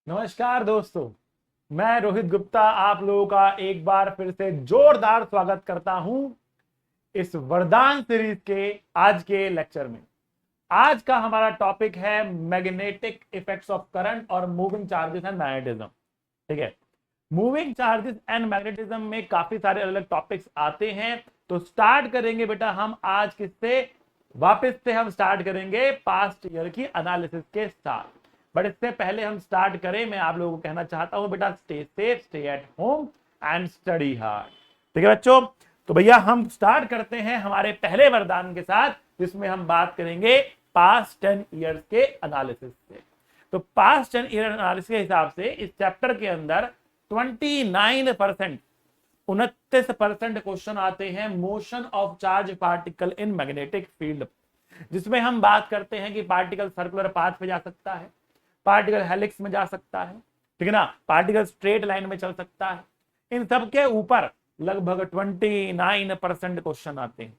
नमस्कार दोस्तों, मैं रोहित गुप्ता आप लोगों का एक बार फिर से जोरदार स्वागत करता हूं इस वरदान सीरीज के आज के लेक्चर में। आज का हमारा टॉपिक है मैग्नेटिक इफेक्ट्स ऑफ करंट और मूविंग चार्जेस एंड मैग्नेटिज्म। ठीक है, मूविंग चार्जेस एंड मैग्नेटिज्म में काफी सारे अलग अलग टॉपिक्स आते हैं। तो स्टार्ट करेंगे बेटा हम आज किससे, वापस से हम स्टार्ट करेंगे पास्ट ईयर की एनालिसिस के साथ। बट इससे पहले हम स्टार्ट करें, मैं आप लोगों को कहना चाहता हूं बेटा stay safe, stay at home and study hard. ठीक है बच्चों, तो भैया हम स्टार्ट करते हैं हमारे पहले वरदान के साथ, जिसमें हम बात करेंगे पास्ट 10 ईयर्स के एनालिसिस से। तो पास्ट 10 ईयर एनालिसिस के हिसाब से इस चैप्टर के अंदर 29% 29% क्वेश्चन आते हैं motion of charge particle in magnetic field, जिसमें हम बात करते हैं कि पार्टिकल सर्कुलर पाथ पे जा सकता है, पार्टिकल हेलिक्स में जा सकता है, ठीक है ना, पार्टिकल स्ट्रेट लाइन में चल सकता है। इन सब के ऊपर लगभग 29% क्वेश्चन आते हैं।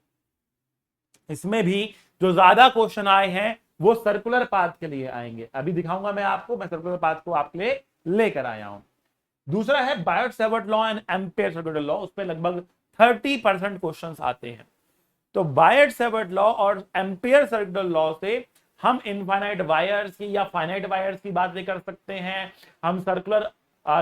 इसमें भी जो ज्यादा क्वेश्चन आए हैं वो सर्कुलर पाथ के लिए आएंगे। अभी दिखाऊंगा मैं आपको, मैं सर्कुलर पाथ को आपके लिए लेकर आया हूं। दूसरा है Biot-Savart law and ampere circular law, उस पर लगभग 30% क्वेश्चन आते हैं। तो बायोट-सैवर्ट लॉ और एम्पियर सर्कुलर लॉ से हम इनफाइनाइट वायर्स की या फाइनाइट वायर्स की बातें कर सकते हैं, हम सर्कुलर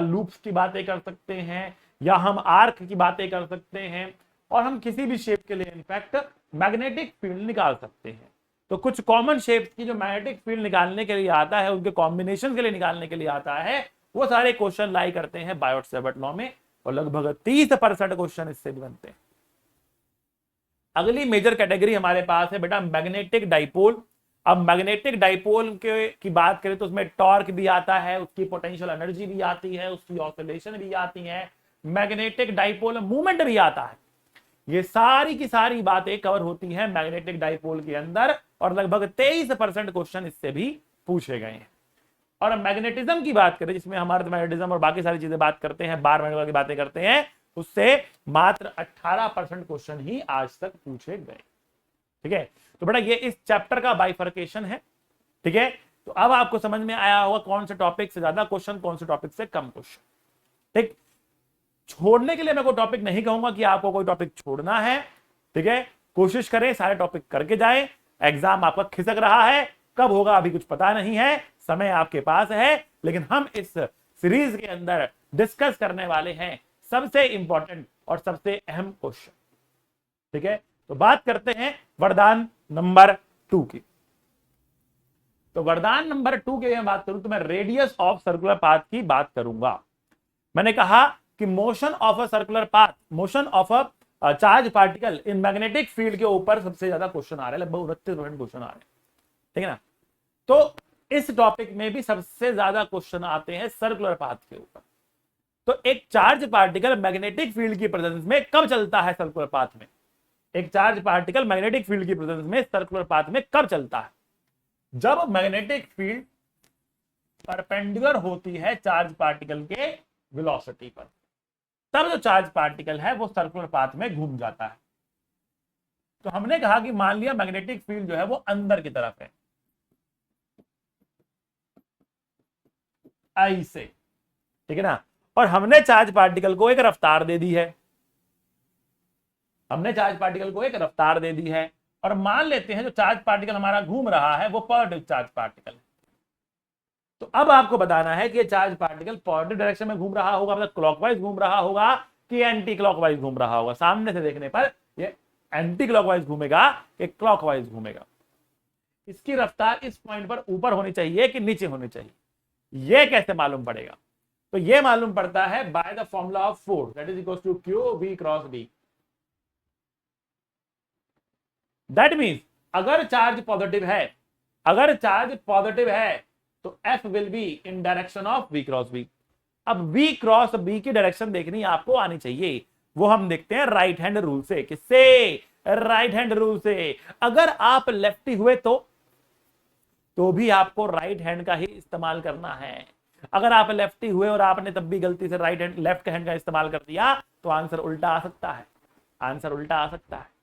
लूप्स की बातें कर सकते हैं, या हम आर्क की बातें कर सकते हैं, और हम किसी भी शेप के लिए इनफैक्ट मैग्नेटिक फील्ड निकाल सकते हैं। तो कुछ कॉमन शेप्स की जो मैग्नेटिक फील्ड निकालने के लिए आता है, उनके कॉम्बिनेशन के लिए निकालने के लिए आता है, वो सारे क्वेश्चन लाई करते हैं बायोट-सैवर्ट लॉ में, और लगभग 30% क्वेश्चन इससे भी बनते हैं। अगली मेजर कैटेगरी हमारे पास है बेटा मैग्नेटिक डाइपोल। अब मैग्नेटिक डाइपोल के की बात करें तो उसमें टॉर्क भी आता है, उसकी पोटेंशियल एनर्जी भी आती है, उसकी ऑसिलेशन भी आती है, मैग्नेटिक डाइपोल मूवमेंट भी आता है। ये सारी की सारी बातें कवर होती हैं मैग्नेटिक डाइपोल के अंदर, और लगभग 23% क्वेश्चन इससे भी पूछे गए हैं। और मैग्नेटिज्म की बात करें, जिसमें हमारे मैग्नेटिज्म और बाकी सारी चीजें बात करते हैं, बार मैग्नेटिज्म की बातें करते हैं, उससे मात्र 18% क्वेश्चन ही आज तक पूछे गए। ठीक है, तो बेटा ये इस चैप्टर का बाइफर्केशन है। ठीक है, तो अब आपको समझ में आया होगा कौन से टॉपिक से ज्यादा क्वेश्चन, कौन से टॉपिक से कम क्वेश्चन। ठीक, छोड़ने के लिए मैं कोई टॉपिक नहीं कहूंगा कि आपको कोई टॉपिक छोड़ना है। ठीक है, कोशिश करें सारे टॉपिक करके जाए। एग्जाम आपका खिसक रहा है, कब होगा अभी कुछ पता नहीं है, समय आपके पास है, लेकिन हम इस सीरीज के अंदर डिस्कस करने वाले हैं सबसे इंपॉर्टेंट और सबसे अहम क्वेश्चन। ठीक है, तो बात करते हैं वरदान नंबर 2 की। तो वरदान नंबर 2 की मैं बात करूं तो मैं रेडियस ऑफ सर्कुलर पाथ की बात करूंगा। मैंने कहा कि motion of a circular path, motion of a charge particle in magnetic field के ऊपर सबसे ज्यादा क्वेश्चन आ रहे हैं, लगभग 29% क्वेश्चन आ रहे हैं। ठीक है ना, तो इस टॉपिक में भी सबसे ज्यादा क्वेश्चन आते हैं सर्कुलर पाथ के ऊपर। तो एक चार्ज पार्टिकल मैग्नेटिक फील्ड की प्रेजेंस में कब चलता है सर्कुलर पाथ में, एक चार्ज पार्टिकल मैग्नेटिक फील्ड की प्रेजेंस में सर्कुलर पाथ में कब चलता है? जब मैग्नेटिक फील्ड परपेंडिकुलर होती है चार्ज पार्टिकल के वेलोसिटी पर, तब जो चार्ज पार्टिकल है वो सर्कुलर पाथ में घूम जाता है। तो हमने कहा कि मान लिया मैग्नेटिक फील्ड जो है वो अंदर की तरफ है, ऐसे, ठीक है ना, और हमने चार्ज पार्टिकल को एक रफ्तार दे दी है, हमने चार्ज पार्टिकल को एक रफ्तार दे दी है, और मान लेते हैं जो चार्ज पार्टिकल हमारा घूम रहा है वो पॉजिटिव चार्ज पार्टिकल है। तो अब आपको बताना है कि ये चार्ज पार्टिकल पॉजिटिव डायरेक्शन में घूम रहा होगा, मतलब क्लॉकवाइज घूम रहा होगा कि एंटी क्लॉकवाइज घूम रहा होगा। सामने से देखने पर ये एंटी क्लॉकवाइज घूमेगा कि क्लॉकवाइज घूमेगा। इसकी रफ्तार इस पॉइंट पर ऊपर होनी चाहिए कि नीचे होनी चाहिए, यह कैसे मालूम पड़ेगा? तो यह मालूम पड़ता है by the formula of force, that is equal to q v cross B. That means अगर चार्ज पॉजिटिव है, अगर चार्ज पॉजिटिव है तो F will be in direction of V cross B। अब V क्रॉस B की direction देखनी आपको आनी चाहिए, वो हम देखते हैं राइट हैंड रूल से। किससे? राइट हैंड रूल से। अगर आप लेफ्टी हुए तो भी आपको राइट हैंड का ही इस्तेमाल करना है। अगर आप लेफ्टी हुए और आपने तब भी गलती से लेफ्ट हैंड का इस्तेमाल कर दिया तो आंसर उल्टा आ सकता है, आंसर उल्टा आ सकता है।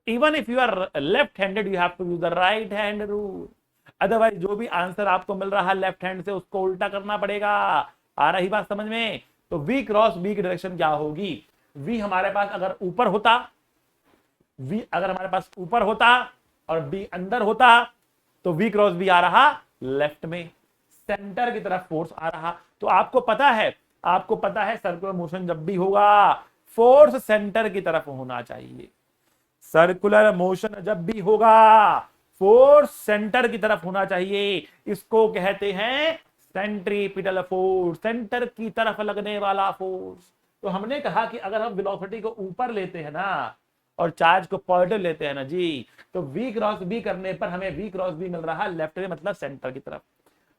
Even if you are left handed you have to use the right hand rule. Otherwise जो भी आंसर आपको मिल रहा है लेफ्ट हैंड से उसको उल्टा करना पड़ेगा। आ रही बात समझ में? तो V क्रॉस B की डायरेक्शन क्या होगी? V हमारे पास अगर ऊपर होता, V अगर हमारे पास ऊपर होता और B अंदर होता तो V क्रॉस B आ रहा लेफ्ट में, सेंटर की तरफ फोर्स आ रहा। तो आपको पता है सर्कुलर मोशन जब भी होगा फोर्स सेंटर की तरफ होना चाहिए। सर्कुलर मोशन जब भी होगा फोर्स सेंटर की तरफ होना चाहिए। इसको कहते हैं सेंट्रीपिटल फोर्स, सेंटर की तरफ लगने वाला फोर्स। तो हमने कहा कि अगर हम वेलोसिटी को ऊपर लेते हैं ना और चार्ज को पॉजिटिव लेते हैं ना जी, तो V क्रॉस B करने पर हमें V क्रॉस B मिल रहा लेफ्ट में, मतलब सेंटर की तरफ।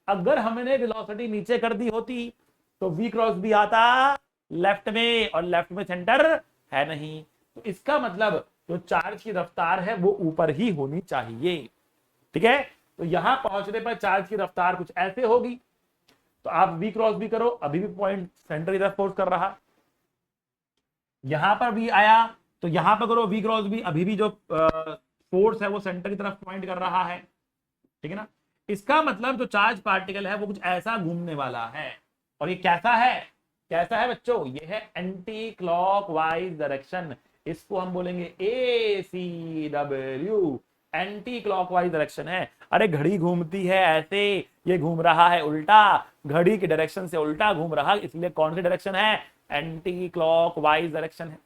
अगर हमने वेलोसिटी नीचे कर दी होती तो V क्रॉस B आता लेफ्ट में, और लेफ्ट में सेंटर है नहीं। तो इसका मतलब जो चार्ज की रफ्तार है वो ऊपर ही होनी चाहिए। ठीक है, तो यहां पहुंचने पर चार्ज की रफ्तार कुछ ऐसे होगी। तो आप V क्रॉस B करो, अभी भी पॉइंट सेंटर की तरफ फोर्स कर रहा। यहां पर भी आया तो यहां पर करो V क्रॉस B, अभी भी जो फोर्स है वो सेंटर की तरफ पॉइंट कर रहा है। ठीक है ना? इसका मतलब जो चार्ज पार्टिकल है वो कुछ ऐसा घूमने वाला है। और ये कैसा है? कैसा है बच्चों? ये है एंटी क्लॉकवाइज डायरेक्शन। इसको हम बोलेंगे ACW, एंटी क्लॉकवाइज डायरेक्शन है। अरे घड़ी घूमती है ऐसे, ये घूम रहा है उल्टा, घड़ी की डायरेक्शन से उल्टा घूम रहा, इसलिए कौन सी डायरेक्शन है? एंटी क्लॉकवाइज डायरेक्शन है।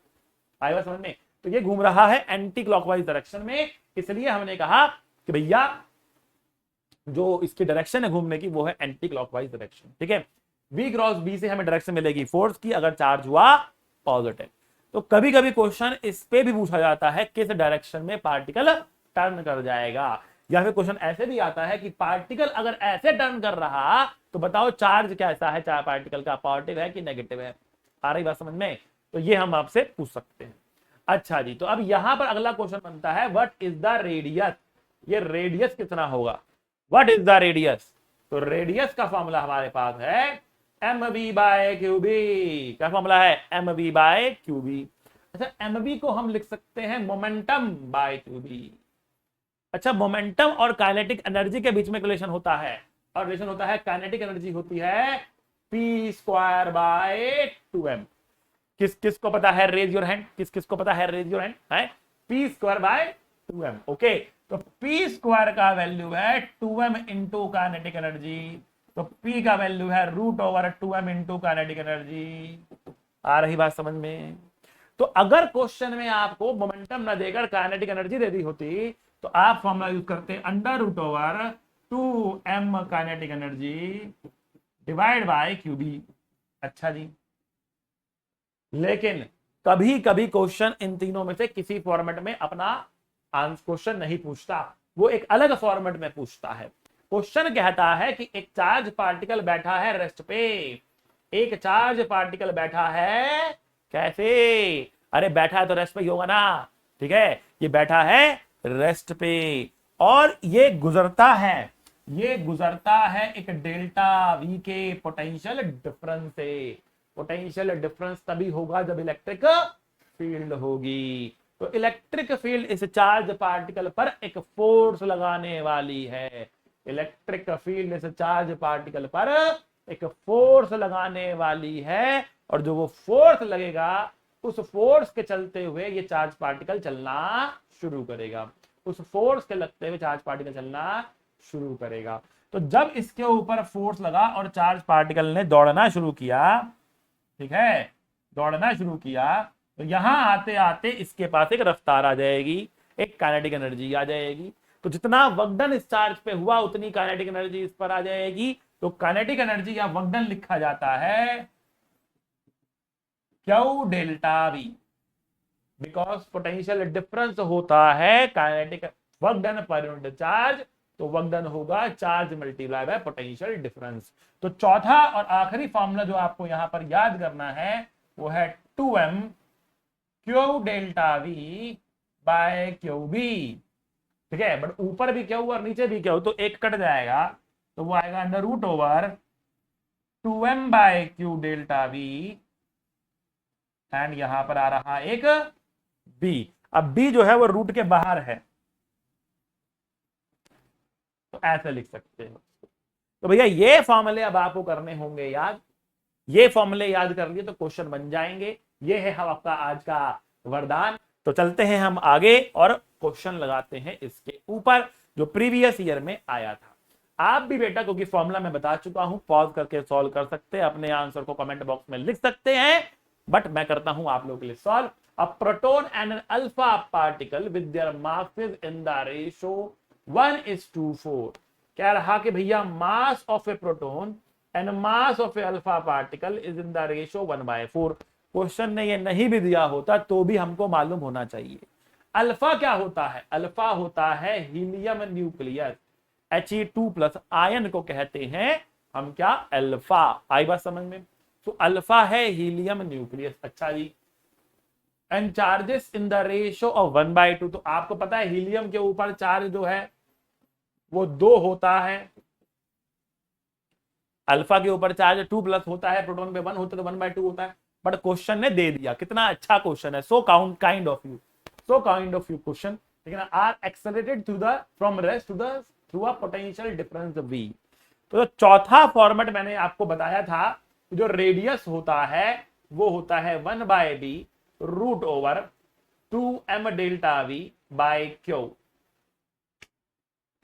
आएगा समझ में? तो ये घूम रहा है एंटी क्लॉकवाइज डायरेक्शन में, इसलिए हमने कहा कि भैया जो इसकी डायरेक्शन है घूमने की वो है एंटी क्लॉकवाइज डायरेक्शन। ठीक है, V क्रॉस B से हमें डायरेक्शन मिलेगी फोर्स की अगर चार्ज हुआ पॉजिटिव। तो कभी कभी क्वेश्चन इस पे भी पूछा जाता है किस डायरेक्शन में पार्टिकल टर्न कर जाएगा, या फिर क्वेश्चन ऐसे भी आता है कि पार्टिकल अगर ऐसे टर्न कर रहा तो बताओ चार्ज कैसा है, चार पार्टिकल का पॉजिटिव है कि नेगेटिव है। आ रही बात समझ में? तो ये हम आपसे पूछ सकते हैं। अच्छा जी, तो अब यहां पर अगला क्वेश्चन बनता है व्हाट इज द रेडियस। ये रेडियस कितना होगा? What is the radius? तो रेडियस का फॉर्मूला हमारे पास है mv/qb। क्या फॉर्मूला है? mv/qb। अच्छा, mv को हम लिख सकते हैं मोमेंटम बाय qb। अच्छा, मोमेंटम और काइनेटिक एनर्जी के बीच में रिलेशन होता है, और रिलेशन होता है काइनेटिक एनर्जी होती है p²/2m। किस किस को पता है? Raise your hand. किस किस को पता है? Raise your hand. है p²/2m। ओके, तो p² का वैल्यू है 2m इंटू काइनेटिक एनर्जी, तो p का वैल्यू है √2m इंटू काइनेटिक एनर्जी। आ रही बात समझ में? तो अगर क्वेश्चन में आपको मोमेंटम न देकर काइनेटिक एनर्जी दे दी होती तो आप फॉर्मूला यूज करते √2m kinetic energy divide by qb। अच्छा जी, लेकिन कभी कभी क्वेश्चन इन तीनों में से किसी फॉर्मेट में अपना आंसर क्वेश्चन नहीं पूछता, वो एक अलग फॉर्मेट में पूछता है। क्वेश्चन कहता है कि एक चार्ज पार्टिकल बैठा है रेस्ट पे। एक चार्ज पार्टिकल बैठा है कैसे? अरे बैठा है तो रेस्ट पे ही होगा ना। ठीक है, ये बैठा है रेस्ट पे और ये गुजरता है एक डेल्टा V के पोटेंशियल डिफरेंस से। पोटेंशियल डिफरेंस तभी होगा जब इलेक्ट्रिक फील्ड होगी। तो इलेक्ट्रिक फील्ड इस चार्ज पार्टिकल पर एक फोर्स लगाने वाली है। इलेक्ट्रिक फील्ड इस चार्ज पार्टिकल पर एक फोर्स लगाने वाली है, और जो वो फोर्स लगेगा उस फोर्स के चलते हुए ये चार्ज पार्टिकल चलना शुरू करेगा। उस फोर्स के लगते हुए चार्ज पार्टिकल चलना शुरू करेगा। तो जब इसके ऊपर फोर्स लगा और चार्ज पार्टिकल ने दौड़ना शुरू किया, ठीक है, दौड़ना शुरू किया, तो यहां आते आते इसके पास एक रफ्तार आ जाएगी, एक काइनेटिक एनर्जी आ जाएगी। तो जितना वर्कडन इस चार्ज पे हुआ उतनी काइनेटिक एनर्जी इस पर आ जाएगी। तो काइनेटिक एनर्जी या वर्कडन लिखा जाता है Q∆V, बिकॉज पोटेंशियल डिफरेंस होता है kinetic work done per unit charge, तो वर्कडन होगा charge multiply by potential difference. तो चौथा और आखिरी फॉर्मूला जो आपको यहां पर याद करना है वो है 2m Q∆V/qb। ठीक है, बट ऊपर भी Q और नीचे भी Q, तो एक कट जाएगा, तो वो आएगा √2m/Q∆V, एंड यहां पर आ रहा एक B। अब B जो है वो रूट के बाहर है, तो ऐसे लिख सकते हो। तो भैया ये फॉर्मूले अब आपको करने होंगे याद, ये फॉर्मूले याद कर लिए तो क्वेश्चन बन जाएंगे। ये है हम आपका आज का वरदान। तो चलते हैं हम आगे और क्वेश्चन लगाते हैं इसके ऊपर जो प्रीवियस ईयर में आया था। आप भी बेटा, क्योंकि फॉर्मूला मैं बता चुका हूं, पॉज करके सॉल्व कर सकते हैं, अपने आंसर को कमेंट बॉक्स में लिख सकते हैं, बट मैं करता हूं आप लोगों के लिए solve. A proton and an alpha particle with their masses in the ratio 1:4। कह रहा कि भैया mass of a proton and mass of a alpha particle is in the ratio 1/4। Question ने ये नहीं भी दिया होता तो भी हमको मालूम होना चाहिए। अल्फा क्या होता है? अल्फा होता है हीलियम न्यूक्लियस, He2+ आयन को कहते हैं हम क्या? अल्फा। आई बात समझ में? तो अल्फा है हीलियम न्यूक्लियस। अच्छा जी, and charges in the ratio of 1/2। तो आपको पता है हीलियम के ऊपर चार्ज जो है वो 2 होता है, अल्फा के ऊपर चार्ज 2+ होता है, प्रोटॉन पे 1 होता है तो 1/2 होता है। बट क्वेश्चन ने दे दिया, कितना अच्छा क्वेश्चन है। So kind of you question, लेकिन are accelerated to the from rest to the through a potential difference v। तो चौथा फॉर्मेट मैंने आपको बताया था, जो रेडियस होता है वो होता है 1/b √2m delta v bye Q.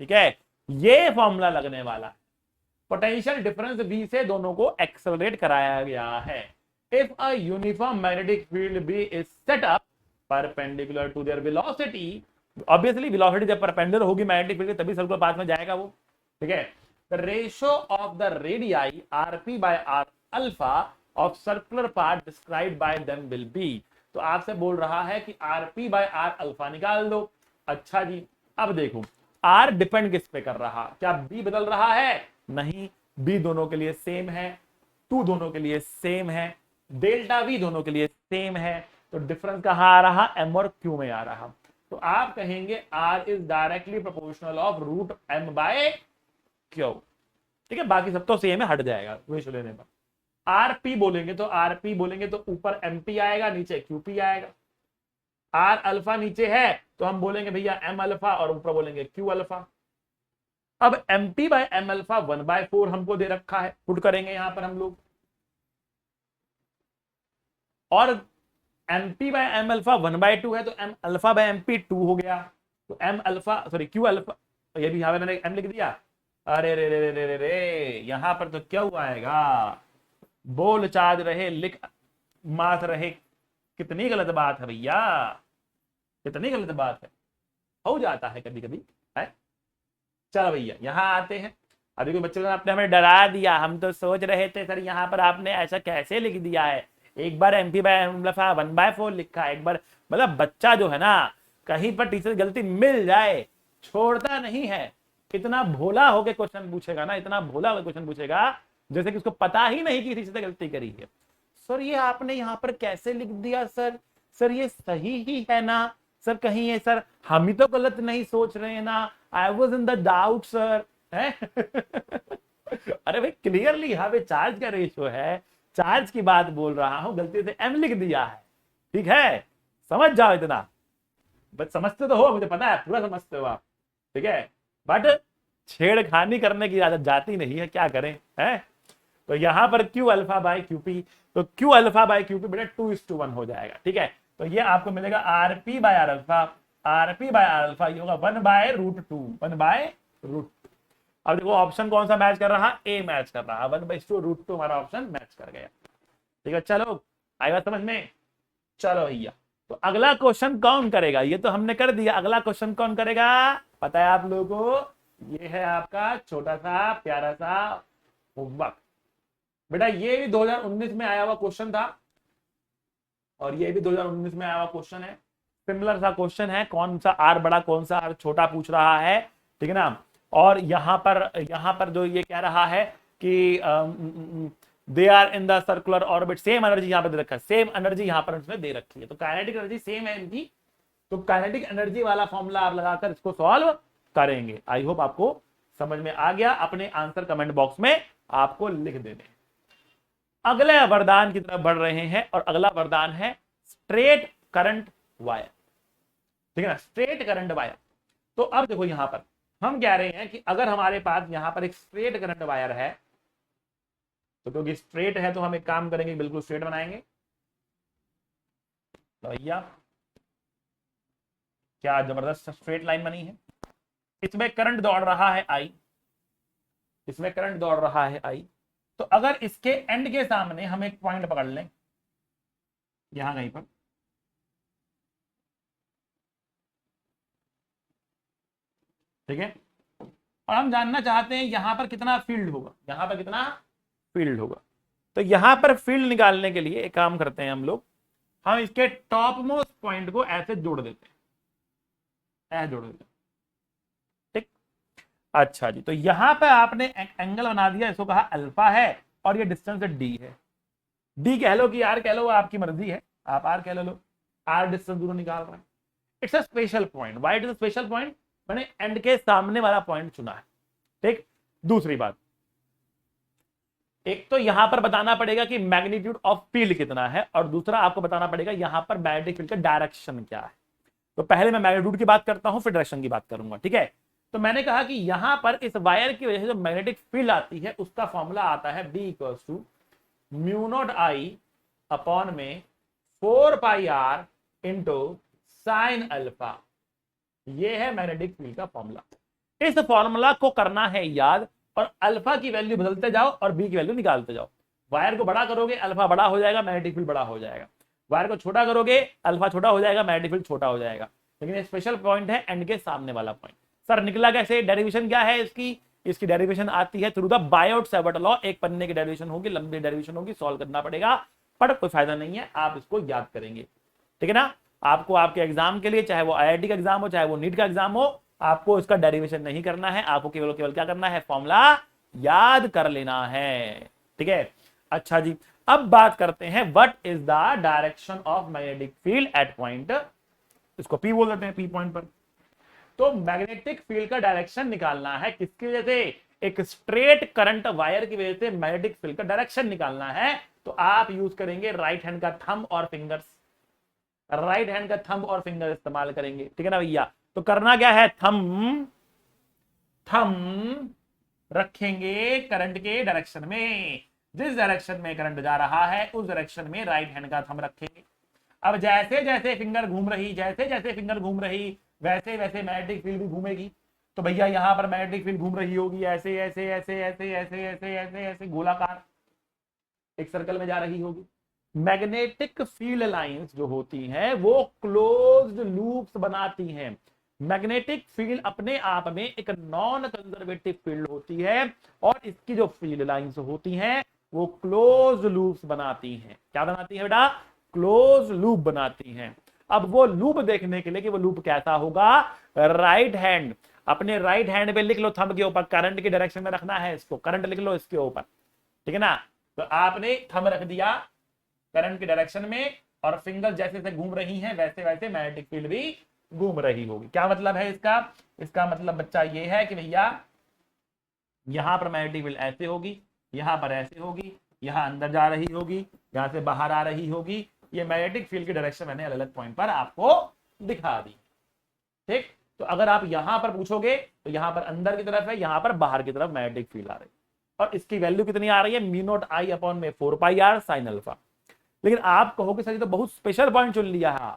ठीक है, ये फॉर्मूला लगने वाला है। पोटेंशियल डिफरेंस v से दोनों को एक्सेलरेट कराया गया है। If a uniform magnetic field b is set up perpendicular to their velocity, obviously velocity जब परपेंडिकुलर होगी मैग्नेटिक फील्ड तभी सर्कुलर पाथ में जाएगा वो। ठीक है, the ratio of the radii rp by r alpha of circular path described by them will be. तो आपसे बोल रहा है कि rp बाय r अल्फा निकाल दो। अच्छा जी, अब देखो r डिपेंड किस पे कर रहा? क्या b बदल रहा है? नहीं, b दोनों के लिए सेम है, 2 दोनों के लिए सेम है, डेल्टा v दोनों के लिए सेम है। तो डिफरेंस कहां आ रहा? m और q में आ रहा। तो आप कहेंगे r is directly proportional of √m/q। ठीक है, बाकी सब तो सेम है, हट जाएगा रेशियो लेने पर। rp बोलेंगे तो ऊपर mp आएगा, नीचे qp आएगा। r अल्फा नीचे है तो हम बोलेंगे भैया m अल्फा और ऊपर बोलेंगे q अल्फा। अब mp बाय m अल्फा 1/4 हमको दे रखा है, पुट करेंगे यहां पर हम लोग, और mp बाय m अल्फा 1/2 है तो m अल्फा बाय mp 2 हो गया। तो m alpha sorry q alpha, ये भी यहां पे मैंने m लिख दिया। अरे रे रे रे रे रे, यहां पर तो क्या आएगा? बोल चार्ज रहे लिख मास रहे। कितनी गलत बात है भैया, कितनी गलत बात है, हो जाता है कभी कभी है। चलो भैया यहां आते हैं। अभी कोई बच्चे ने आपने हमें डरा दिया, हम तो सोच रहे थे सर यहाँ पर आपने ऐसा कैसे लिख दिया है, एक बार mp बाय अल्फा 1/4 लिखा है, एक बार। मतलब बच्चा जो है ना, कहीं पर टीचर गलती मिल जाए छोड़ता नहीं है। इतना भोला होके क्वेश्चन पूछेगा ना, इतना भोला होकर क्वेश्चन पूछेगा जैसे कि उसको पता ही नहीं कि किसी से गलती करी है। सर ये आपने यहाँ पर कैसे लिख दिया सर? सर ये सही ही है ना सर? कहीं ये सर हम ही तो गलत नहीं सोच रहे हैं ना? I was in the doubt sir. अरे भाई क्लियरली यहाँ पे चार्ज का रेशियो है, चार्ज की बात बोल रहा हूं, गलती से m लिख दिया है। ठीक है, समझ जाओ इतना, बस समझते तो हो, मुझे पता है पूरा समझते हो आप। ठीक है, बट छेड़खानी करने की आदत जाती नहीं है, क्या करें है। तो यहां पर q अल्फा बाय QP, तो q अल्फा बाय QP बेटा 2:1 हो जाएगा। ठीक है, तो ये आपको मिलेगा rp by r alpha, rp by r alpha ये होगा 1/√2, 1/√2। अब देखो ऑप्शन कौन सा मैच कर रहा? ए मैच कर रहा, 1/√2 हमारा ऑप्शन मैच कर गया। ठीक है, चलो आएगा समझ में। चलो भैया, तो अगला क्वेश्चन कौन करेगा? ये तो हमने कर दिया, अगला क्वेश्चन कौन करेगा पता है आप लोगों को? ये है आपका छोटा सा प्यारा सा होमवर्क। बेटा ये भी 2019 में आया हुआ क्वेश्चन था और ये भी 2019 में आया हुआ क्वेश्चन है, सिमिलर सा क्वेश्चन है। कौन सा आर बड़ा कौन सा आर छोटा पूछ रहा है, ठीक है ना। और यहां पर जो ये कह रहा है कि they are in the circular orbit, same energy यहां पर दे रखा है, सेम एनर्जी यहां पर उसमें दे रखी है, तो काइनेटिक एनर्जी सेम है इनकी। तो काइनेटिक एनर्जी वाला फॉर्मूला आप लगाकर इसको सॉल्व करेंगे। आई होप आपको समझ में आ गया। अपने आंसर कमेंट बॉक्स में आपको लिख देने। अगले वरदान की तरफ बढ़ रहे हैं और अगला वरदान है स्ट्रेट करंट वायर। ठीक है ना, स्ट्रेट करंट वायर। तो अब देखो यहां पर हम कह रहे हैं कि अगर हमारे पास यहां पर एक स्ट्रेट करंट वायर है, तो क्योंकि स्ट्रेट है तो हम एक काम करेंगे, बिल्कुल स्ट्रेट बनाएंगे। तो भैया क्या जबरदस्त स्ट्रेट लाइन बनी है। इसमें करंट दौड़ रहा है आई, इसमें करंट दौड़ रहा है आई। तो अगर इसके एंड के सामने हम एक पॉइंट पकड़ लें यहां कहीं पर, ठीक है, और हम जानना चाहते हैं यहां पर कितना फील्ड होगा, यहां पर कितना फील्ड होगा। तो यहां पर फील्ड निकालने के लिए एक काम करते हैं हम लोग, हम इसके टॉप मोस्ट पॉइंट को ऐसे जोड़ देते हैं, ऐसे जोड़ देते हैं, ठीक। अच्छा जी, तो यहां पर आपने एंगल बना दिया, इसको कहा अल्फा है और ये डिस्टेंस डी है। डी कह लो कि आर कह लो, आपकी मर्जी है, आप आर कह लो, आर डिस्टेंस दूर निकाल रहा है। It's a special point. Why it is a special point? मैंने एंड के सामने वाला पॉइंट चुना है, ठीक। दूसरी बात, एक तो यहां पर बताना पड़ेगा कि मैग्नीट्यूड ऑफ फील्ड कितना है, और दूसरा आपको बताना पड़ेगा यहां पर मैग्नेटिक फील्ड का डायरेक्शन क्या है। तो पहले मैं मैग्नीट्यूड की बात करता हूं, फिर डायरेक्शन की बात करूंगा, ठीक है। तो मैंने कहा कि यहां पर इस वायर की वजह से जो मैग्नेटिक फील्ड आती है उसका फॉर्मूला आता है B equals to mu naught I upon में 4 pi r into sine alpha. ये है मैग्नेटिक फील्ड का फॉर्मूला। इस फॉर्मूला को करना है याद, और अल्फा की वैल्यू बदलते जाओ और बी की वैल्यू निकालते जाओ। वायर को बड़ा करोगे अल्फा बड़ा हो जाएगा, मैग्नेटिक फील्ड बड़ा हो जाएगा। वायर को छोटा करोगे अल्फा छोटा हो जाएगा, मैग्नेटिक फील्ड छोटा हो जाएगा। लेकिन स्पेशल पॉइंट है एंड के सामने वाला पॉइंट। सर निकला कैसे? डेरिवेशन क्या है इसकी? इसकी डेरिवेशन आती है थ्रू द बायोट-सैवर्ट लॉ। एक पन्ने की डेरिवेशन होगी, लंबी डेरिवेशन होगी, सॉल्व करना पड़ेगा, पर कोई फायदा नहीं है, आप इसको याद करेंगे, ठीक है ना। आपको आपके एग्जाम के लिए, चाहे वो आईआईटी का एग्जाम हो चाहे वो नीट का एग्जाम हो, आपको इसका डेरिवेशन नहीं करना है, आपको केवल केवल क्या करना है? फॉर्मूला याद कर लेना है, ठीक है। अच्छा जी, अब बात करते हैं what is the direction of magnetic field at point, इसको पी बोल देते हैं, पी पॉइंट पर। तो मैग्नेटिक फील्ड का डायरेक्शन निकालना है किसकी वजह से? एक स्ट्रेट करंट वायर की वजह से मैग्नेटिक फील्ड का डायरेक्शन निकालना है। तो आप यूज करेंगे राइट हैंड का थंब और फिंगर्स, राइट हैंड का थंब और फिंगर इस्तेमाल करेंगे, ठीक है ना भैया। तो करना क्या है? थंब, थंब रखेंगे करंट के डायरेक्शन में, जिस डायरेक्शन में करंट जा रहा है उस डायरेक्शन में राइट हैंड का थंब रखेंगे। अब जैसे जैसे फिंगर घूम रही, जैसे जैसे फिंगर घूम रही, वैसे वैसे मैग्नेटिक फील्ड भी घूमेगी। तो भैया यहां पर मैग्नेटिक फील्ड घूम रही होगी ऐसे ऐसे ऐसे ऐसे ऐसे ऐसे ऐसे ऐसे गोलाकार एक सर्कल में जा रही होगी। मैग्नेटिक फील्ड लाइंस जो होती हैं वो क्लोज्ड लूप्स बनाती हैं। मैग्नेटिक फील्ड अपने आप में एक नॉन कंजर्वेटिव फील्ड होती है, और इसकी जो फील्ड लाइंस होती हैं वो क्लोज लूप्स बनाती हैं। क्या बनाती है बेटा? क्लोज लूप बनाती हैं। अब वो लूप देखने के लिए कि वो लूप कैसा होगा, राइट हैंड, अपने राइट हैंड पे लिख लो थंब के ऊपर, करंट की डायरेक्शन में रखना है इसको, करंट लिख लो इसके ऊपर, ठीक है ना। तो आपने थंब रख दिया करंट की डायरेक्शन में, और फिंगर जैसे जैसे घूम रही हैं वैसे वैसे मैग्नेटिक फील्ड भी घूम रही होगी। क्या मतलब है इसका? इसका मतलब बच्चा ये है कि भैया यहां पर मैग्नेटिक फील्ड ऐसे होगी, यहां पर ऐसे होगी, यहां अंदर जा रही होगी, यहां से बाहर आ रही होगी। ये मैग्नेटिक फील्ड की डायरेक्शन मैंने अलग अलग पॉइंट पर आपको दिखा दी, ठीक। तो अगर आप यहां पर पूछोगे तो यहां पर अंदर की तरफ है, यहां पर बाहर की तरफ मैग्नेटिक फील्ड आ रही है, और इसकी वैल्यू कितनी आ रही है? म्यू नॉट आई अपॉन में 4 पाई आर साइन अल्फा। लेकिन आप कहोगे सर ये तो बहुत स्पेशल पॉइंट चुन लिया है।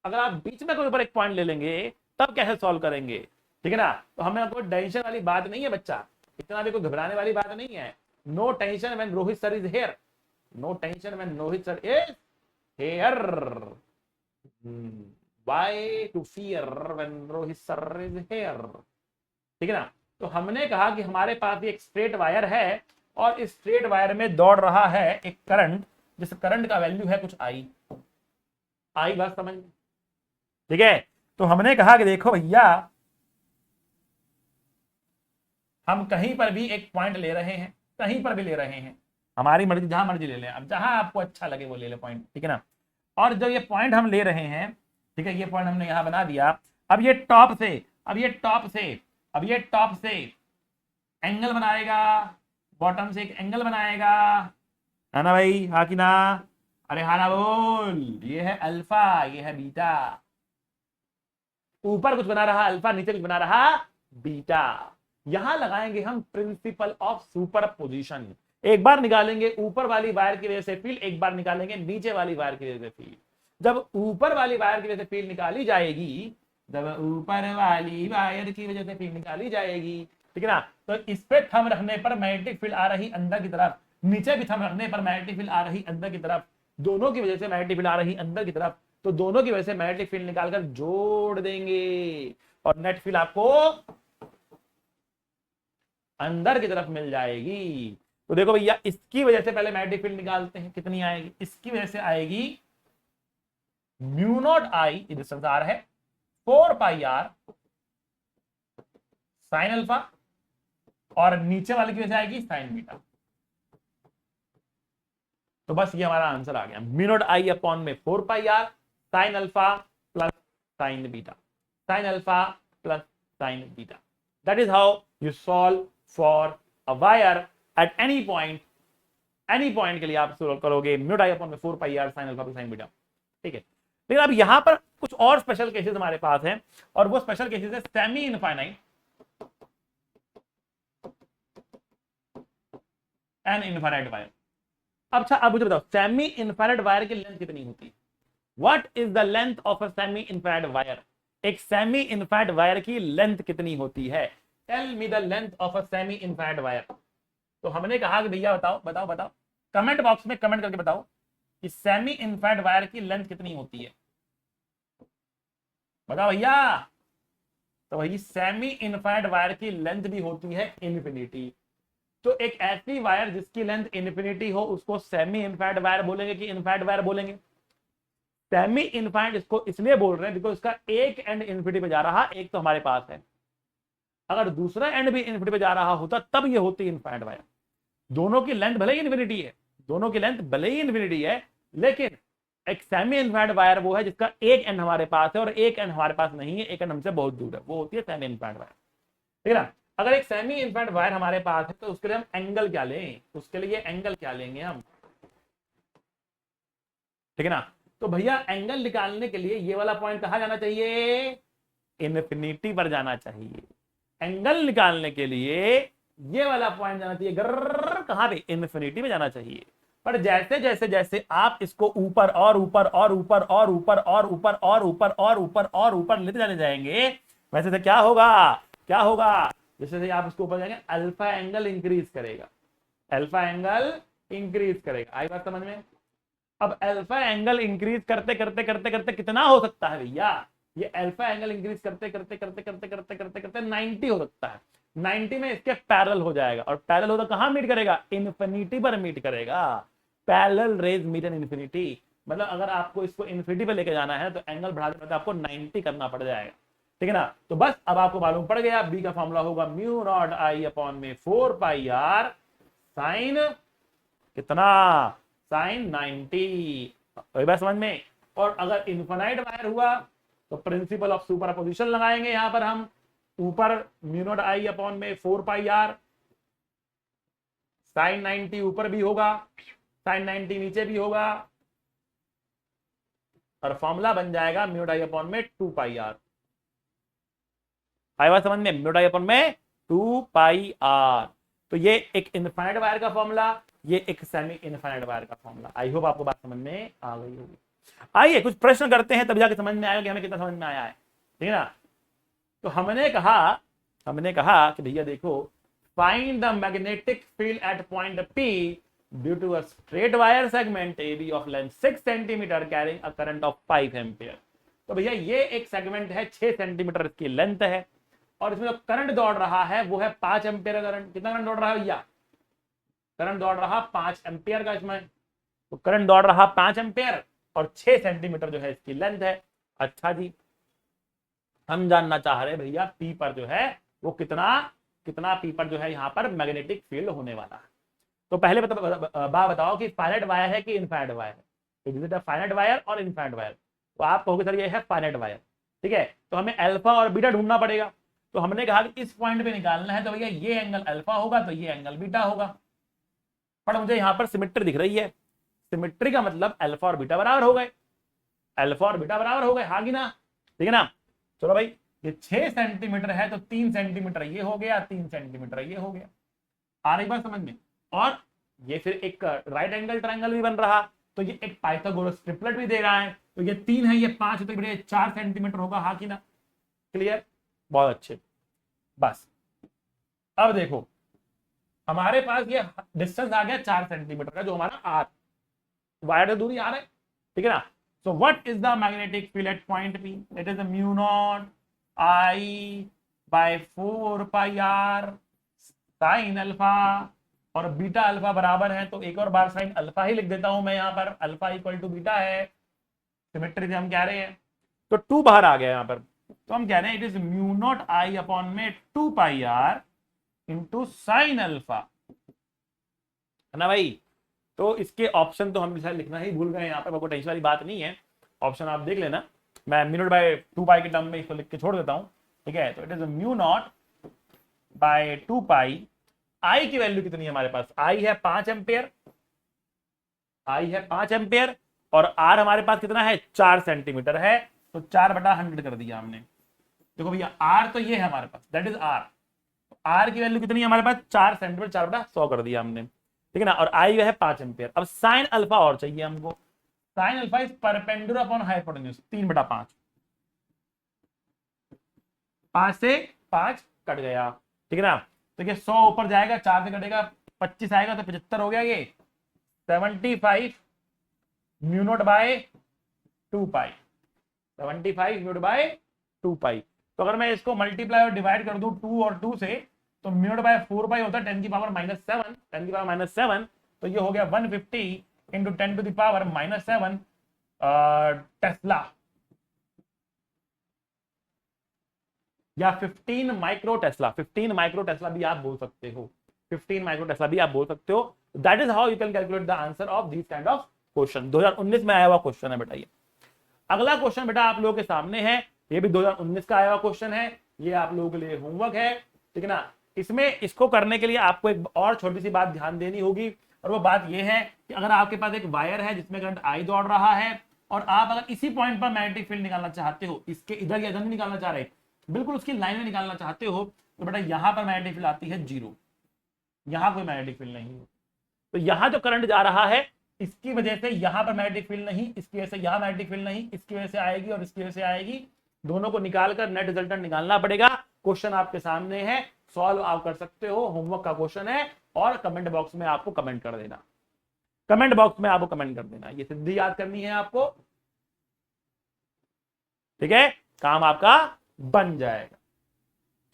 अगर आप बीच में कोई ऊपर एक पॉइंट ले लेंगे तब कैसे सॉल्व करेंगे, ठीक है ना। तो हमें कोई टेंशन वाली बात नहीं है बच्चा, इतना भी कोई घबराने वाली बात नहीं है। No tension when Rohit sir is here, no tension when Rohit sir is here. Why to fear when Rohit sir is here, ठीक है ना। तो हमने कहा कि हमारे पास एक स्ट्रेट वायर है, और इस स्ट्रेट वायर में दौड़ रहा है एक करंट, जिस करंट का वैल्यू है कुछ आई, आई बात समझ, ठीक है। तो हमने कहा कि देखो भैया हम कहीं पर भी एक पॉइंट ले रहे हैं, कहीं पर भी ले रहे हैं, हमारी मर्जी, जहां मर्जी ले लें, अब जहां आपको अच्छा लगे वो ले ले पॉइंट, ठीक है ना। और जो ये पॉइंट हम ले रहे हैं, ठीक है, ये पॉइंट हमने यहां बना दिया। अब ये टॉप से, अब ये टॉप से, अब ये टॉप से एंगल बनाएगा, बॉटम से एक एंगल बनाएगा, है ना भाई, हाँ कि ना? अरे हाँ ना बोल। ये है अल्फा, ये है बीटा। ऊपर कुछ बना रहा अल्फा, नीचे कुछ बना रहा बीटा। यहां लगाएंगे हम प्रिंसिपल ऑफ सुपरपोजिशन। एक बार निकालेंगे ऊपर वाली वायर की वजह से फील्ड, एक बार निकालेंगे नीचे वाली वायर की वजह से फील्ड। जब ऊपर वाली वायर की वजह से फील्ड निकाली जाएगी, जब ऊपर वाली वायर की वजह से फील्ड निकाली जाएगी, ठीक है ना, तो इस पे थंब रखने पर मैग्नेटिक फील्ड आ रही अंदर की तरफ, नीचे भी थंब रखने पर मैग्नेटिक फील्ड आ रही अंदर की तरफ, दोनों की वजह से मैग्नेटिक फील्ड आ रही अंदर की तरफ, तो दोनों की वजह से मैग्नेटिक फील्ड निकालकर जोड़ देंगे और नेट फील्ड आपको अंदर की तरफ मिल जाएगी। तो देखो भैया, इसकी वजह से पहले मैग्नेटिक फील्ड निकालते हैं, कितनी आएगी, इसकी वजह से आएगी mu naught I, distance r है, 4 पाई आर साइन अल्फा, और नीचे वाले की वजह से आएगी साइन बीटा। तो बस ये हमारा आंसर आ गया, म्यू नॉट आई अपॉन में 4 pi r sine alpha plus sine beta, sine alpha plus sine beta. That is how you solve for a wire at any point के लिए आप सोल्व करोगे म्यू नॉट आई अपॉन में 4 pi r sine alpha plus sine beta. ठीक है, लेकिन अब यहां पर कुछ और स्पेशल केसेस हमारे पास हैं, और वो स्पेशल केसेस है semi infinite and infinite wire. अच्छा, अब मुझे बताओ सेमी इनफाइनाइट वायर की लेंथ कितनी होती है? What is the length of a semi infinite wire? एक सेमी इनफाइनाइट वायर की लेंथ कितनी होती है? Tell me the length of a semi infinite wire. तो हमने कहा कि भैया बताओ बताओ बताओ, कमेंट बॉक्स में कमेंट करके बताओ कि सेमी इनफाइनाइट वायर की लेंथ कितनी होती है, बताओ भैया। तो भाई सेमी इनफाइनाइट वायर की लेंथ भी होती है इनफिनिटी। तो एक ऐसी वायर जिसकी लेंथ इनफिनिटी हो उसको सेमी इनफाइनाइट वायर बोलेंगे कि इनफाइनाइट वायर बोलेंगे? सेमी इनफाइनाइट इसको इसलिए बोल रहे हैं बिकॉज इसका एक एंड इनफिनिटी पे जा रहा, एक तो हमारे पास है, अगर दूसरा एंड भी इनफिनिटी पे जा रहा होता तब ये होती इनफाइनाइट वायर। दोनों की लेंथ भले ही इनफिनिटी है, दोनों की लेंथ भले ही इनफिनिटी है, लेकिन एक सेमी इनफाइनाइट वायर वो है जिसका एक एंड हमारे पास है और एक एंड हमारे पास नहीं है, एक एंड हमसे बहुत दूर है, वो होती है सेमी इनफाइनाइट वायर। ठीक है ना? अगर एक सेमी इनफाइनाइट वायर हमारे पास है तो उसके लिए हम एंगल क्या लें, उसके लिए एंगल क्या लेंगे हम? ठीक है ना? तो भैया एंगल निकालने के लिए ये वाला पॉइंट कहां जाना चाहिए? इनफिनिटी पर जाना चाहिए। एंगल निकालने के लिए ये वाला पॉइंट जाना चाहिए, गर्र कहां पे? इनफिनिटी में जाना चाहिए। पर जैसे जैसे जैसे आप इसको ऊपर और ऊपर और ऊपर और ऊपर और ऊपर और ऊपर और ऊपर और ऊपर लेते जाने जाएंगे, वैसे से क्या होगा, क्या होगा? जैसे जैसे आप इसको ऊपर जाएंगे अल्फा एंगल इंक्रीज करेगा, अल्फा एंगल इंक्रीज करेगा। आई बात समझ में? अब अल्फा एंगल इंक्रीज करते करते करते करते कितना हो सकता है भैया? ये अल्फा एंगल इंक्रीज करते करते करते करते करते करते करते 90 हो सकता है। 90 में इसके पैरेलल हो जाएगा, और पैरेलल होता कहां मीट करेगा? इन्फिनिटी पर मीट करेगा। Parallel rays meet in infinity, मतलब अगर आपको इसको इन्फिनिटी पर लेके जाना है तो एंगल बढ़ाते बढ़ाते आपको 90 करना पड़ जाएगा। ठीक है ना? तो बस अब आपको मालूम पड़ गया, बी का फॉर्मूला होगा म्यू नॉट आई अपॉन में 4 पाई आर साइन कितना? साइन 90। बस समझ में? और अगर इनफाइनाइट वायर हुआ तो प्रिंसिपल ऑफ सुपरपोजिशन लगाएंगे यहां पर हम, ऊपर म्यू नॉट आई अपॉन में 4 पाई आर साइन 90 ऊपर भी होगा, साइन 90 नीचे भी होगा, और फॉर्मूला बन जाएगा म्यू नॉट आई अपॉन में 2 पाई आर। आई बात समझ में? म्यू नॉट आई अपॉन में 2 पाई आर। तो ये एक इनफाइनाइट वायर का फॉर्मूला, ये एक सेमी इनफाइनाइट वायर का फॉर्मूला। आई होप आपको बात समझ में आ गई होगी। आइए कुछ प्रश्न करते हैं, तब जाके समझ में आएगा कि हमें कितना समझ में आया है। ठीक है ना? तो हमने कहा कि भैया देखो, find the magnetic field at point P due to a straight wire segment AB of length 6 centimetre carrying a current of 5 ampere. तो भैया ये एक सेगमेंट है, 6 सेंटीमीटर इसकी लेंथ है, और इसमें जो करंट दौड़ रहा है वो है 5 एम्पियर का करंट। कितना करंट दौड़ रहा है भैया? करंट दौड़ रहा 5 एम्पियर का इसमें। तो करंट दौड़ रहा 5 एम्पियर और 6 सेंटीमीटर जो है इसकी लेंथ है। अच्छा जी, हम जानना चाह रहे भैया पी पर जो है वो कितना पी पर जो है यहाँ पर मैग्नेटिक फील्ड होने वाला है। तो पहले बताओ कि फाइनाइट वायर है कि इनफाइनाइट वायर है? Is it a finite wire और इनफाइनाइट वायर? तो आप कहोगे सर ये है फाइनाइट वायर। ठीक है, तो हमें अल्फा और बीटा ढूंढना पड़ेगा। तो हमने कहा कि इस पॉइंट पे निकालना है, तो भैया ये एंगल अल्फा होगा तो ये एंगल बीटा होगा। पर मुझे यहाँ पर सिमेट्री दिख रही है, सिमेट्री का मतलब अल्फा और बीटा बराबर हो गए, अल्फा और बीटा बराबर हो गए, हाँ कि ना? ठीक है ना? चलो भाई, ये 6 सेंटीमीटर है तो 3 सेंटीमीटर ये हो गया, 3 सेंटीमीटर ये हो गया। आ रही बात समझ में? और ये फिर एक राइट एंगल ट्रायंगल भी बन रहा, तो ये एक पाइथागोरस ट्रिपलेट भी दे रहा है, तो ये 3 है, ये 5 है, तो बढ़िया 4 सेंटीमीटर होगा, हाँ कि ना? क्लियर? बहुत अच्छे। बस अब देखो हमारे पास ये डिस्टेंस आ गया 4 सेंटीमीटर का, जो हमारा आर वायर से दूरी आ रहा है, ठीक है ना? So what is the magnetic field at point P? It is mu naught I by 4 pi r sine alpha, और बीटा अल्फा बराबर है, तो एक और बार साइन अल्फा ही लिख देता हूं मैं यहां पर, अल्फा इक्वल टू बीटा है, सिमेट्री से हम कह रहे हैं, तो 2 बाहर आ गया यहां पर, तो हम कह रहे हैं it is mu naught I upon में 2 पाई आर इंटू साइन अल्फा, है ना भाई? तो इसके ऑप्शन तो हम लिखना ही भूल गए यहाँ पर, कोई टेंशन वाली बात नहीं है, ऑप्शन आप देख लेना, मैं मिनट बाय 2 पाई के टर्म में इसको लिख के छोड़ देता हूं, ठीक है? तो it is mu naught by 2 pi, I की वैल्यू कितनी है हमारे पास? आई है 5 एम्पियर, आई है 5 एम्पियर, और आर हमारे पास कितना है? 4 सेंटीमीटर है, तो 4/100 कर दिया हमने। देखो भैया आर तो ये है हमारे पास, दैट इज आर, आर की वैल्यू कितनी है हमारे पास? 4 सेंटीमीटर, 4/100 कर दिया हमने, ठीक है ना? और आई है 5 एम्पियर। अब साइन अल्फा और चाहिए हमको, sine alpha is perpendicular upon hypotenuse, 3/5, 5 से 5 कट गया, ठीक है ना? तो ये 100 ऊपर जाएगा, 4 से कटेगा 25 आएगा, तो 75 हो गया, ये 75 mu naught by 2 pi, 75 mu naught by 2 पाई। तो अगर मैं इसको मल्टीप्लाई और डिवाइड कर दूं 2 और 2 से, तो म्यू नॉट बाय 4 पाई होता है 10 की पावर -7, 10 की पावर -7, तो ये हो गया 150 into 10 to the power -7 tesla, या 15 माइक्रो टेस्ला, 15 माइक्रो टेस्ला भी आप बोल सकते हो, 15 माइक्रो टेस्ला भी आप बोल सकते हो। That is how you can calculate the answer of this kind of question. 2019 में आया हुआ क्वेश्चन है बेटा ये। अगला क्वेश्चन बेटा आप लोगों के सामने है, ये भी 2019 का आया हुआ क्वेश्चन है, ये आप लोगों के लिए होमवर्क है, ठीक है ना? इसमें इसको करने के लिए आपको एक और छोटी सी बात ध्यान देनी होगी, और वो बात ये है कि अगर आपके पास एक वायर है जिसमें करंट आई दौड़ रहा है, और आप अगर इसी पॉइंट पर मैग्नेटिक फील्ड निकालना चाहते हो, इसके इधर या इधर नहीं निकालना चाह रहे, बिल्कुल उसकी लाइन में निकालना चाहते हो, तो बेटा यहां पर मैग्नेटिक फील्ड आती है 0, यहां कोई मैग्नेटिक फील्ड नहीं है, तो यहां जो करंट जा रहा है इसकी वजह से यहां पर मैग्नेटिक फील्ड नहीं, इसकी वजह से यहां मैग्नेटिक फील्ड नहीं, इसकी वजह से आएगी और इसकी वजह से आएगी, दोनों को निकालकर नेट रिजल्टेंट निकालना पड़ेगा। क्वेश्चन आपके सामने है, सॉल्व आप कर सकते हो, होमवर्क का क्वेश्चन है, और कमेंट बॉक्स में आपको कमेंट कर देना, कमेंट बॉक्स में आपको कमेंट कर देना, ये सिद्धि याद करनी है आपको, ठीक है? काम आपका बन जाएगा।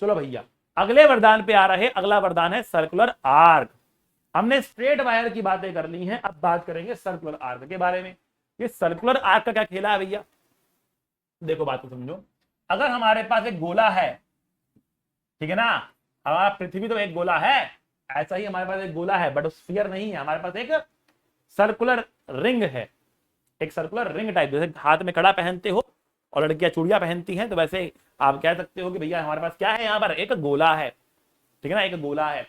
चलो भैया अगले वरदान पे आ रहे, अगला वरदान है सर्कुलर आर्क। हमने स्ट्रेट वायर की बातें कर ली हैं, अब बात करेंगे सर्कुलर आर्क के बारे में। ये सर्कुलर आर्क का क्या खेला है भैया? देखो बात को समझो, अगर हमारे पास एक गोला है, ठीक है ना, हमारा पृथ्वी तो एक गोला है, ऐसा ही हमारे पास एक गोला है, बट स्फीयर नहीं है, हमारे पास एक सर्कुलर रिंग है, एक सर्कुलर रिंग टाइप, जैसे हाथ में कड़ा पहनते हो और लड़कियां चूड़ियां पहनती हैं, तो वैसे आप कह सकते हो कि भैया हमारे पास क्या है, यहाँ पर एक गोला है, ठीक है ना, एक गोला है।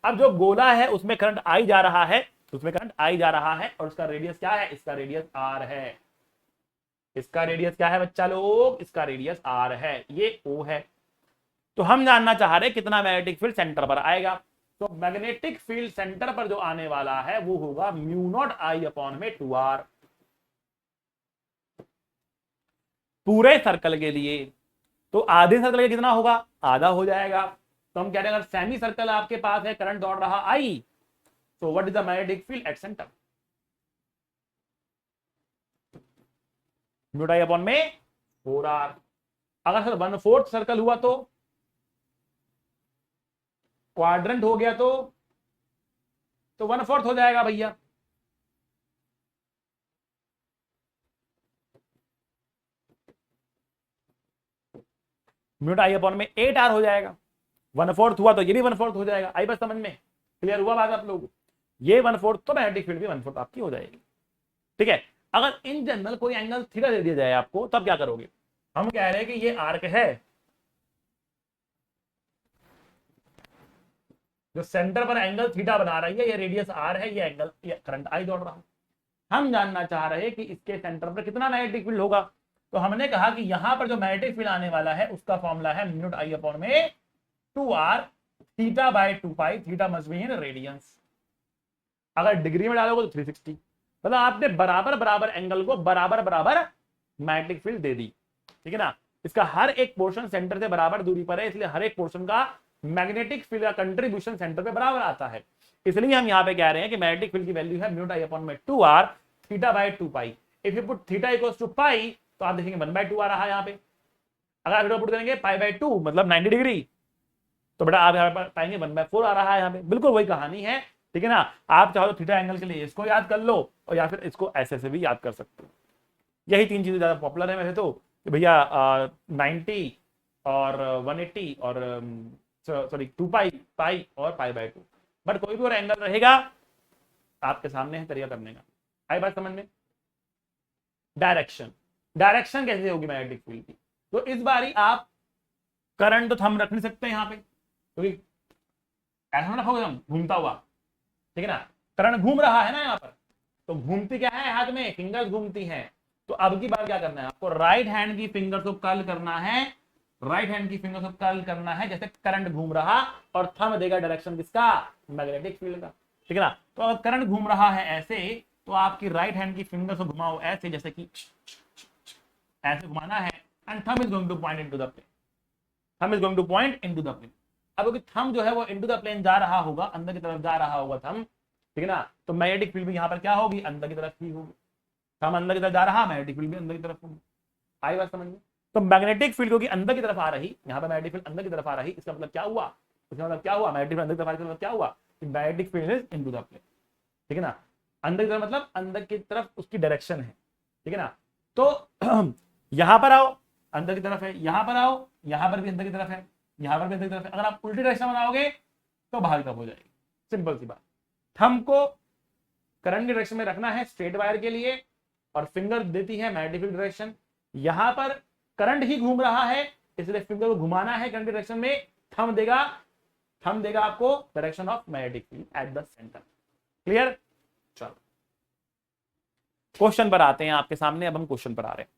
अब जो गोला है उसमें करंट आई जा रहा है, उसमें करंट आई जा रहा है, और उसका रेडियस क्या है? इसका रेडियस आर है। इसका रेडियस क्या है बच्चा लोग? इसका रेडियस आर है, ये ओ है। तो हम जानना चाह रहे कितना मैग्नेटिक फील्ड सेंटर पर आएगा, तो मैग्नेटिक फील्ड सेंटर पर जो आने वाला है वो होगा म्यू नॉट आई अपॉन में 2r, पूरे सर्कल के लिए। तो आधे सर्कल के कितना होगा? आधा हो जाएगा। तो हम कह रहे हैं अगर सेमी सर्कल आपके पास है, करंट दौड़ रहा आई, तो what is the magnetic field at centre? Mu I upon में 4r। अगर सर 1/4 सर्कल हुआ तो, क्वाड्रेंट हो गया तो 1/4 हो जाएगा भैया। म्यू आई अपॉन में 8r हो जाएगा। 1/4 हुआ तो ये भी 1/4 हो जाएगा। आई बस समझ में? क्लियर हुआ बात आप लोग? ये 1/4 तो मैग्नेटिक फील्ड भी 1/4 आपकी हो जाएगी, ठीक है? अगर इन जनरल कोई एंगल थीटा दे दिया जाए आपको, तब क्या करोगे? हम कह रहे हैं कि ये आर्क है, जो सेंटर पर एंगल थीटा बना रही है, ये रेडियस आर है, ये एंगल, ये करंट आई दौड़ रहा है। हम जानना चाह रहे हैं कि इसके सेंटर पर कितना मैग्नेटिक फील्ड होगा, तो हमने कहा कि यहां पर जो मैग्नेटिक फील्ड आने वाला है उसका फॉर्मूला है म्यू नॉट आई अपॉन में 2r theta by 2 pi, theta must be in radiance. अगर डिग्री में डालोगे तो 360, मतलब आपने बराबर बराबर एंगल को बराबर बराबर मैग्नेटिक फील्ड दे दी, ठीक है ना। इसका हर एक पोर्शन सेंटर से बराबर दूरी पर है, इसलिए हर एक पोर्शन का मैग्नेटिक फील्ड का कंट्रीब्यूशन सेंटर पे बराबर आता है। इसलिए हम यहां पे कह रहे हैं कि मैग्नेटिक फील्ड की वैल्यू है म्यू नॉट आई अपॉन में 2r theta by 2 pi. If you put theta equals to pi तो आप देखेंगे 1/2 आ रहा है यहाँ पे। अगर आप पुट करेंगे पाई/2 मतलब 90 डिग्री, तो बेटा आप यहाँ पर पाएंगे 1/4 आ रहा है यहाँ पे। बिल्कुल वही कहानी है, ठीक है ना। आप चाहो तो थीटा एंगल के लिए इसको याद कर लो, और या फिर इसको ऐसे से भी याद कर सकते हो। यही तीन चीजें ज्यादा पॉपुलर है वैसे तो, कि भैया 90 और 180 और सॉरी 2 पाई, पाई और पाई/2। बट कोई भी और एंगल रहेगा आपके सामने है तरीका करने का। आई बात समझ में। डायरेक्शन, डायरेक्शन कैसे होगी मैग्नेटिक फील्ड की, तो इस बारी आप करंट तो हम रख नहीं सकते यहाँ पे, क्योंकि ऐसा रखोगे हम घूमता हुआ, ठीक है ना। करंट घूम रहा है ना यहाँ पर, तो घूमती क्या है हाथ में, फिंगर्स घूमती हैं। तो अब की बार क्या करना है आपको, राइट हैंड की फिंगर को कर्ल करना है, राइट हैंड की फिंगर को कर्ल करना है जैसे करंट घूम रहा, और थंब देगा डायरेक्शन किसका, मैग्नेटिक फील्ड का, ठीक है ना। तो अगर करंट घूम रहा है ऐसे, तो आपकी राइट हैंड की फिंगर को घुमाओ ऐसे, जैसे कि ऐसे घुमाना है, and thumb is going to point into the plane, thumb is going to point into the plane. अब क्योंकि थंब जो है वो इनटू द प्लेन जा रहा होगा, अंदर की तरफ जा रहा होगा थंब, ठीक है ना। तो मैग्नेटिक फील्ड भी यहाँ पर क्या होगी, अंदर की तरफ ही होगी। थंब अंदर की तरफ जा रहा, मैग्नेटिक फील्ड भी अंदर की तरफ होगी। आई बात समझ में। तो मैग्नेटिक फील्ड क्योंकि अंदर की तरफ आ रही, यहाँ पर मैग्नेटिक फील्ड अंदर की तरफ आ रही, इसका मतलब क्या हुआ, इसका मतलब क्या हुआ, मैग्नेटिक फील्ड अंदर की तरफ आ रही, मतलब क्या हुआ कि magnetic field is into the plane, ठीक है ना। अंदर की तरफ मतलब अंदर की तरफ उसकी डायरेक्शन है, ठीक है ना। तो यहां पर आओ, अंदर की तरफ है, यहां पर आओ, यहां पर भी अंदर की तरफ है, यहां पर भी अंदर की तरफ है। अगर आप उल्टी डायरेक्शन बनाओगे तो बाहर की तरफ हो जाएगी, सिंपल सी बात। थंब को करंट की डायरेक्शन में रखना है स्ट्रेट वायर के लिए, और फिंगर देती है मैग्नेटिक फील्ड डायरेक्शन। यहां पर करंट ही घूम रहा है, इसलिए फिंगर को घुमाना है करंट की डायरेक्शन में, थंब देगा आपको direction of magnetic field at the centre. Clear. चलो क्वेश्चन पर आते हैं आपके सामने। अब हम क्वेश्चन पर आ रहे हैं,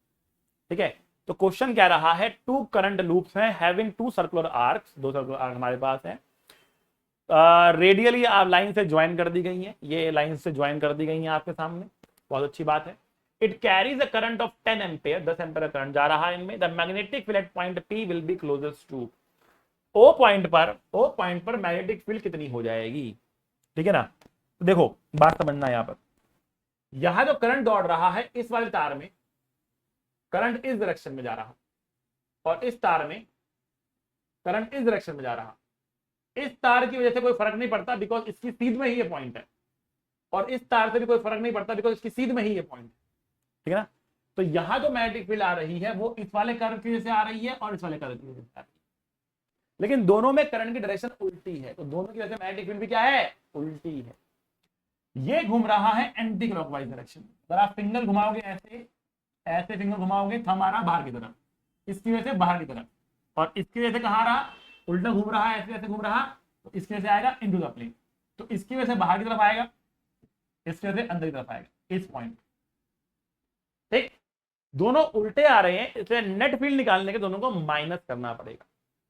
ठीक है। तो क्वेश्चन क्या रहा है, 2 करंट लूप्स हैं having 2 circular arcs, 2 circular arc हमारे पास है, रेडियली आप लाइन से ज्वाइन कर दी गई है, ये लाइन से ज्वाइन कर दी गई है आपके सामने, बहुत अच्छी बात है। It carries a current of 10 ampere, 10 ampere current जा रहा है इनमें। The magnetic field at point P will be closest to O point पर मैग्नेटिक फील्ड कितनी हो जाएगी, ठीक है ना। तो देखो बात समझना, यहां पर यहां जो करंट दौड़ रहा है इस वाले तार में, करंट इस डायरेक्शन में जा रहा, और इस तार में करंट इस डायरेक्शन में जा रहा। इस तार की वजह से कोई फर्क नहीं पड़ता, बिकॉज इसकी सीध में ही ये पॉइंट है, और इस तार से भी कोई फर्क नहीं पड़ता, बिकॉज इसकी सीध में ही ये पॉइंट है, ठीक है ना। तो यहां जो मैग्नेटिक फील्ड आ रही है वो इस वाले कर्व की वजह से आ रही है, और इस वाले कर्व की वजह से आ रही है, लेकिन दोनों में करंट की डायरेक्शन उल्टी है, तो दोनों की वजह से मैग्नेटिक फील्ड भी क्या है, उल्टी है। ये घूम रहा है एंटी क्लॉकवाइज डायरेक्शन। अगर आप फिंगर घुमाओगे ऐसे, ऐसे फिंगर घुमाओगे, थंब आ रहा बाहर की तरफ, इसकी वजह से बाहर की तरफ, और इसकी वजह से कहाँ रहा, उल्टा घूम रहा है, ऐसे ऐसे घूम रहा, तो इसकी वजह से आएगा इनटू द प्लेन, तो इसकी वजह से बाहर की तरफ आएगा, इसकी वजह से अंदर की तरफ आएगा, इस पॉइंट, ठीक। दोनों उल्टे आ रहे हैं, इसलिए नेट फील्ड निकालने के दोनों को माइनस करना पड़ेगा।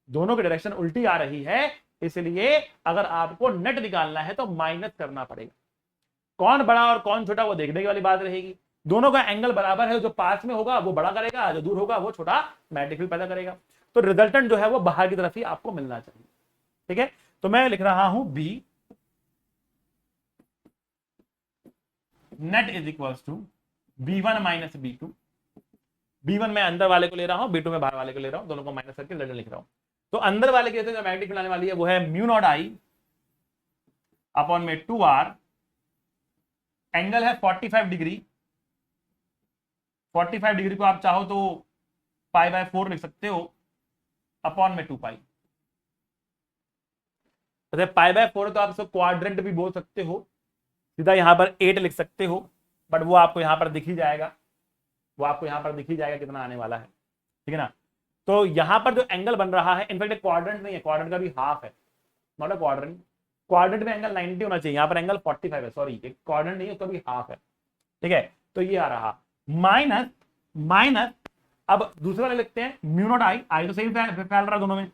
दोनों की डायरेक्शन उल्टी आ रही है, इसलिए अगर आपको नेट निकालना है तो माइनस करना पड़ेगा। कौन बड़ा और कौन छोटा वो देखने की वाली बात रहेगी। दोनों का एंगल बराबर है, जो पास में होगा वो बड़ा करेगा, जो दूर होगा वो छोटा मैग्नेटिक फील्ड पैदा करेगा। तो रिजल्टेंट जो है वो बाहर की तरफ ही आपको मिलना चाहिए, ठीक है। तो मैं लिख रहा हूं B net is equals to B1 minus B2। B1 मैं अंदर वाले को ले रहा हूं, B2 में बाहर वाले को ले रहा हूं, दोनों को माइनस करके रिजल्ट लिख रहा हूं। तो अंदर वाले की वजह से जो मैग्नेटिक फील्ड आने वाली है वो है म्यू नॉट आई अपॉन में 2r, एंगल है 45 डिग्री। 45 डिग्री को आप चाहो तो पाई/4 लिख सकते हो, अपॉन में 2 पाई। पाई/4 तो आप इसको क्वाड्रेंट भी बोल सकते हो, सीधा यहां पर 8 लिख सकते हो, बट वो आपको यहां पर दिख ही जाएगा, वो आपको यहां पर दिख ही जाएगा कितना आने वाला है, ठीक है ना। तो यहां पर जो एंगल बन रहा है, इनफैक्ट क्वाड्रेंट नहीं है, क्वाड्रेंट का भी हाफ है, नॉट अ क्वाड्रेंट। क्वाड्रेंट में एंगल 90 होना चाहिए, यहां पर एंगल 45 है, सॉरी एक क्वाड्रेंट नहीं है, उसका भी हाफ है, ठीक है। तो ये आ रहा माइनस अब दूसरे वाले लिखते हैं म्यू नॉट आई, आई तो सही फैल रहा है दोनों में,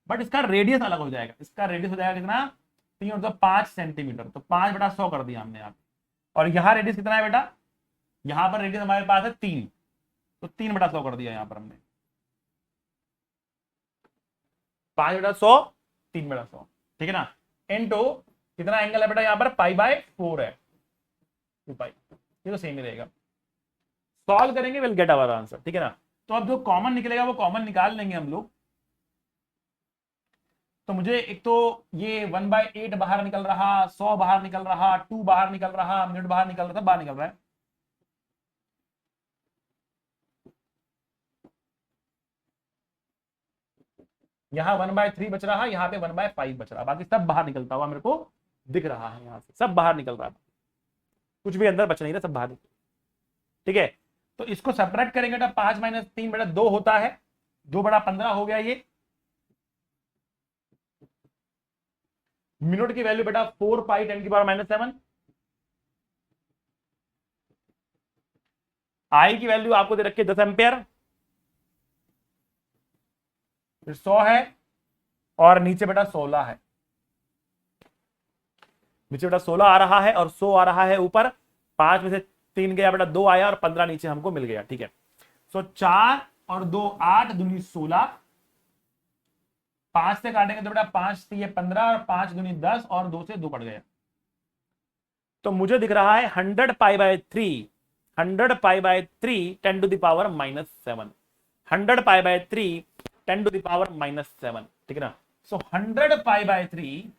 बट इसका रेडियस अलग हो जाएगा। इसका रेडियस हो जाएगा कितना, 3 और 5 सेंटीमीटर, तो 5/100 कर दिया हमने यहाँ पे। और यहाँ रेडियस कितना है बेटा, यहाँ पर रेडियस हमारे पास है 3, तो 3/100 कर दिया यहाँ पर हमने, 5/100, 3/100, ठीक है ना। इनटू कितना एंगल है बेटा यहाँ पर, π/4 है, 2π, ये तो सेम ही रहेगा। सॉल्व करेंगे, विल गेट आवर आंसर, ठीक है ना। तो अब जो कॉमन निकलेगा वो कॉमन निकाल लेंगे हम लोग। तो मुझे एक तो ये 1/8 बाहर निकल रहा, 100 बाहर निकल रहा, 2 बाहर निकल रहा, मिनट बाहर निकल रहा, सब बाहर निकल रहा है। यहाँ 1/3 बच रहा, यहाँ पे 1/5 बच रहा, बाकी सब बाहर निकलता हुआ मेरे को दिख रहा है। यहाँ से सब बाहर निकल रहा है, कुछ भी अंदर बच नहीं रहा, सब बाहर निकल, ठीक है। तो इसको सब्ट्रैक्ट करेंगे बेटा, 5 - 3/2 होता है, 2/15 हो गया ये। मिनट की वैल्यू बेटा 4π 10⁻⁻7। आई की वैल्यू आपको दे रखी है 10 एम्पियर, फिर 100 है, और नीचे बेटा 16 है, नीचे बेटा 16 आ रहा है और 100 आ रहा है ऊपर। 5 में से 3 गया बेटा, 2 आया और 15 नीचे हमको मिल गया, ठीक है। सो 4 और 2 8 दूनी 16, 5 से काटेंगे तो बेटा 5 से 15 और 5 दूनी 10 और 2 से 2 कट गया। तो मुझे दिख रहा है 100π/3, 100π/3 10⁻⁻7, 100π/3 10⁻⁻7, ठीक है ना। सो 100π/3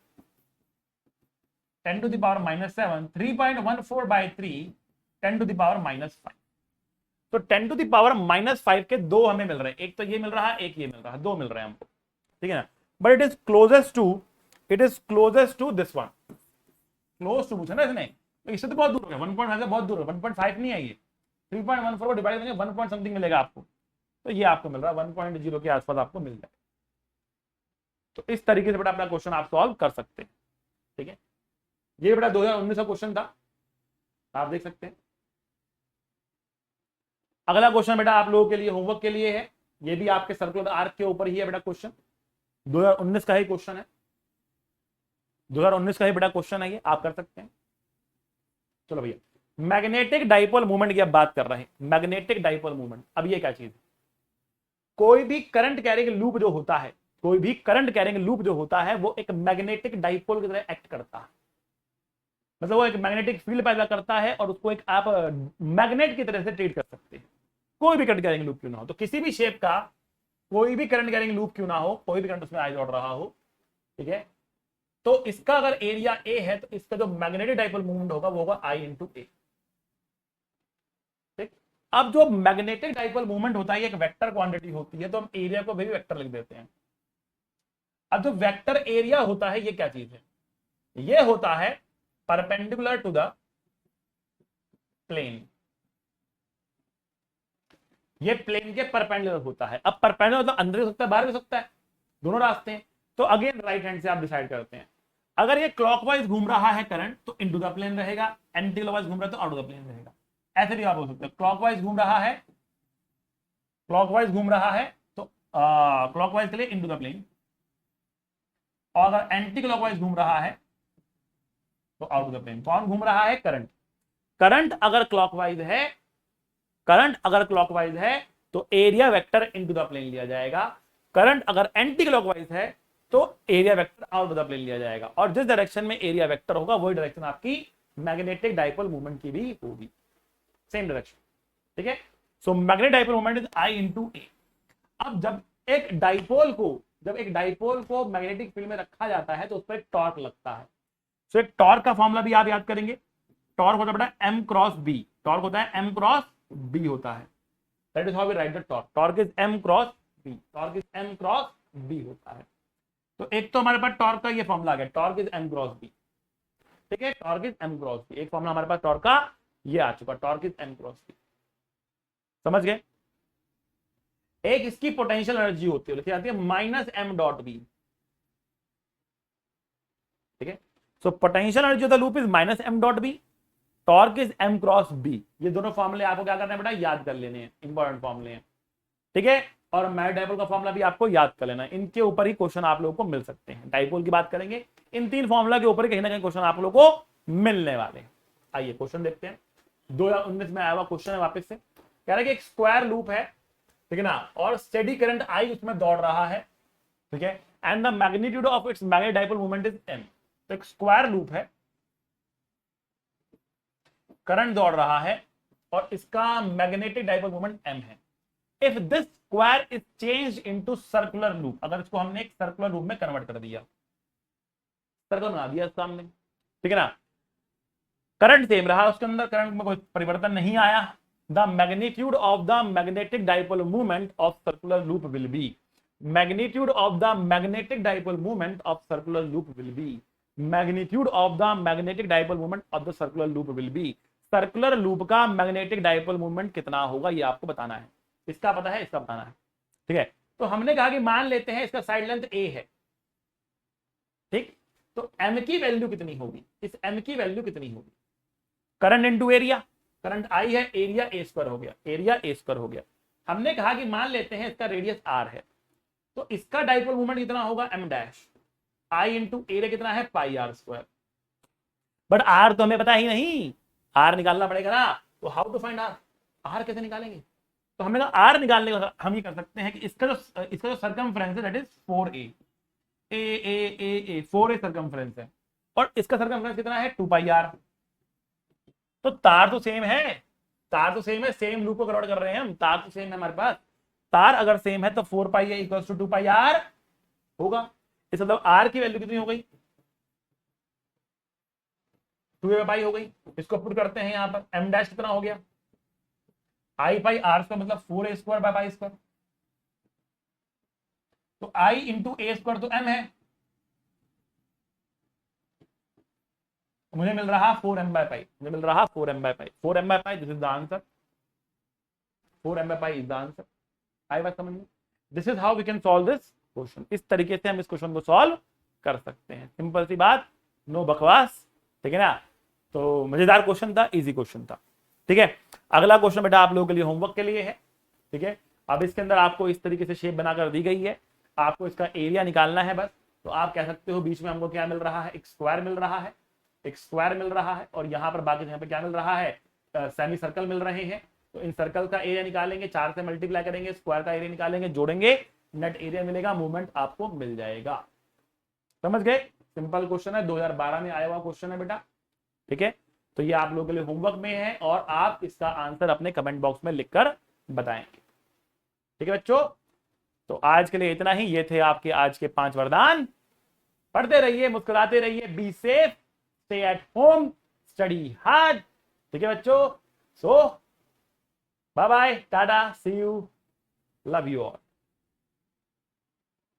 10⁻⁻7, 3.14/3 10⁻⁻5। तो 10⁻⁻5 के दो हमें मिल रहे हैं, एक तो ये मिल रहा है, एक ये मिल रहा है, दो मिल रहे हैं हमको, ठीक है ना। But it is closest to this one, close to पूछा ना इसने, तो इससे तो बहुत दूर हो गया, 1.5 से बहुत दूर है, 1.5 नहीं है ये, 3.14 को डिवाइड करेंगे 1 पॉइंट समथिंग मिलेगा आपको, तो ये आपको मिल रहा है 1.0 के आसपास आपको मिल जाए। तो इस तरीके से बेटा अपना क्वेश्चन आप सॉल्व कर सकते हैं, ठीक है। ये बेटा 2019 का क्वेश्चन था, आप देख सकते हैं। अगला क्वेश्चन बेटा आप लोगों के लिए होमवर्क के लिए है, ये भी आपके सर्कुलर आर्क के ऊपर ही है बेटा क्वेश्चन, 2019 का ही क्वेश्चन है, 2019 का ही बेटा क्वेश्चन है, ये आप कर सकते हैं। चलो भैया, मैग्नेटिक डाइपोल मूवमेंट की अब बात कर रहे हैं, मैग्नेटिक डाइपोल मूवमेंट। अब ये क्या चीज है, कोई भी करंट कैरिंग लूप जो होता है, कोई भी करंट कैरिंग लूप जो होता है वो एक मैग्नेटिक डाइपोल की तरह एक्ट करता है, मतलब वो एक मैग्नेटिक फील्ड पैदा करता है और उसको एक आप मैग्नेट की तरह से ट्रीट कर सकते हैं, कोई भी करंट कैरिंग लूप क्यों ना हो। तो किसी भी शेप का कोई भी करंट कैरिंग लूप क्यों ना हो, कोई भी करंट उसमें आई दौड़ रहा हो, ठीक है। तो इसका अगर एरिया ए है तो इसका जो मैग्नेटिक डाइपोल मूवमेंट होगा वो होगा I/A, ठीक। अब जो मैग्नेटिक डाइपोल मूवमेंट होता है एक वेक्टर क्वांटिटी होती है, तो हम एरिया को भी वेक्टर लिख देते हैं। अब जो वेक्टर एरिया होता है ये क्या चीज है, ये होता है परपेंडिकुलर टू द प्लेन, ये प्लेन के परपेंडिकुलर होता है। अब परपेंडिकुलर मतलब अंदर भी हो सकता है बाहर भी हो सकता है, दोनों रास्ते हैं। तो अगेन राइट हैंड से आप डिसाइड करते हैं, अगर ये क्लॉकवाइज घूम रहा है करंट तो इनटू द प्लेन रहेगा, एंटी क्लॉकवाइज घूम रहा है तो आउट ऑफ द प्लेन रहेगा। ऐसे भी आप बोल सकते हो, क्लॉकवाइज घूम रहा है, क्लॉकवाइज घूम रहा है तो क्लॉकवाइज के लिए इनटू द प्लेन, और अगर एंटी क्लॉकवाइज घूम रहा है तो आउट ऑफ द प्लेन। कौन घूम रहा है, करंट। करंट अगर क्लॉकवाइज है, करंट अगर क्लॉकवाइज है तो area vector into the plane लिया जाएगा, करंट अगर एंटी क्लॉकवाइज है तो area vector out of the plane लिया जाएगा। और जिस डायरेक्शन में एरिया वेक्टर होगा वही डायरेक्शन आपकी मैग्नेटिक डाइपोल मूवमेंट की भी होगी, सेम डायरेक्शन, ठीक है। So magnetic dipole movement is I/A। अब जब एक डाइपोल को मैग्नेटिक फील्ड में रखा जाता है तो उस पर एक टॉर्क लगता है। सो एक टॉर्क का फॉर्मूला भी आप याद करेंगे, टॉर्क होता है बेटा M×B, टॉर्क होता है M×B होता है, that is how we write the torque, torque is M×B, torque is M×B होता है। तो एक तो हमारे पास टॉर्क का ये फॉर्मूला आ गया, टॉर्क इज M×B, ठीक है, टॉर्क इज M×B, एक फॉर्मूला हमारे पास टॉर्क का ये आ चुका, टॉर्क इज M×B, समझ गए। एक इसकी पोटेंशियल एनर्जी होती है, लिखी जाती है -M.B, ठीक है। So potential energy of the loop is -M.B, torque is M×B। ये दोनों फॉर्मूले आपको क्या करना है बेटा, याद कर लेने हैं, इंपॉर्टेंट फॉर्मूले हैं। ठीक है। और मैग्नेटिक डाइपोल का फॉर्मूला भी आपको याद कर लेना, इनके ऊपर ही क्वेश्चन आप लोगों को मिल सकते हैं। डाइपोल की बात करेंगे, इन 3 फॉर्मूला के ऊपर कहीं ना कहीं क्वेश्चन आप लोगों को मिलने वाले हैं। आइए क्वेश्चन देखते हैं। 2019 में आया हुआ क्वेश्चन है, वापस से कह रहा है कि एक स्क्वायर लूप है, ठीक है ना, और स्टेडी करंट आई उसमें दौड़ रहा है, ठीक है, and the magnitude of its magnetic dipole moment is m। तो एक स्क्वायर लूप है, करंट दौड़ रहा है और इसका मैग्नेटिक डाइपोल मोमेंट m है। If this square is change into circular loop, अगर इसको हमने एक सर्कुलर लूप में कन्वर्ट कर दिया, सर्कल बना दिया सामने, ठीक है ना, करंट सेम रहा, उसके अंदर करंट में कोई परिवर्तन नहीं आया, the magnitude of the magnetic dipole movement of circular loop will be, magnitude of the magnetic dipole movement of circular loop will be, magnitude of the magnetic dipole movement of the circular loop will be. Circular loop का magnetic dipole movement कितना होगा ये आपको बताना है, इसका पता है, इसका बताना है, ठीक है। तो हमने कहा कि मान लेते हैं इसका साइड लेंथ a है, ठीक, तो m की वैल्यू कितनी होगी, इस m की वैल्यू कितनी होगी, current into area, current I है, एरिया a स्क्वायर हो गया, एरिया a स्क्वायर हो गया। हमने कहा कि मान लेते हैं इसका रेडियस r है, तो इसका डाइपोल मूवमेंट कितना होगा m डैश, आई इंटू एरिया कितना है पाई r स्क्वायर। बट r तो हमें पता ही नहीं, r निकालना पड़ेगा ना, तो हाउ टू फाइंड r कैसे निकालेंगे। तो हमने कहा r निकालने का हम ये कर सकते हैं कि इसका जो सर्कमफ्रेंस है that is 4a, a 4a circumference है, और इसका सर्कमफ्रेंस कितना है 2 पाई r। तो तार तो सेम है, तार तो सेम है, सेम लूप को कन्वर्ट कर रहे हैं हम, तार तो सेम है हमारे पास, तार अगर सेम है तो 4 pi equals to 2 pi r होगा। इस मतलब r की वैल्यू कितनी हो गई, 2a पाई हो गई। इसको पुट करते हैं यहां पर, m डैश कितना हो गया, आई पाई r स्क्वायर मतलब 4a square by pi square, तो i इंटू a स्क्वायर तो m है, मुझे मिल रहा 4m बाय पाई, मुझे मिल रहा 4m by pi, 4m by pi, this is the answer, 4m by pi is the answer. आई बात समझ में, this is how we can solve this question, इस तरीके से हम इस क्वेश्चन को सॉल्व कर सकते हैं, सिंपल सी बात, नो बकवास, ठीक है ना। तो मजेदार क्वेश्चन था, इजी क्वेश्चन था, ठीक है। अगला क्वेश्चन बेटा आप लोगों के लिए होमवर्क के लिए है, ठीक है। अब इसके अंदर आपको इस तरीके से शेप बनाकर दी गई है, आपको इसका एरिया निकालना है बस। तो आप कह सकते हो बीच में हमको क्या मिल रहा है, एक स्क्वायर मिल रहा है, एक स्क्वायर मिल रहा है, और यहाँ पर बाकी यहाँ पे क्या मिल रहा है, सेमी सर्कल मिल रहे हैं। तो इन सर्कल का एरिया निकालेंगे, 4 से मल्टीप्लाई करेंगे, स्क्वायर का एरिया निकालेंगे, जोड़ेंगे, नेट एरिया मिलेगा, मूवमेंट आपको मिल जाएगा। समझ गए, सिंपल क्वेश्चन है, 2012 में आया हुआ क्वेश्चन है बेटा, ठीक है। तो ये आप लोगों के लिए होमवर्क में है, और आप इसका आंसर अपने कमेंट बॉक्स में लिखकर बताएंगे, ठीक है बच्चों। तो आज के लिए इतना ही, ये थे आपके आज के 5 वरदान। पढ़ते रहिए, मुस्कुराते रहिए, be safe, stay at home, study hard, ठीक है बच्चों। So bye bye, tata, see you, love you all.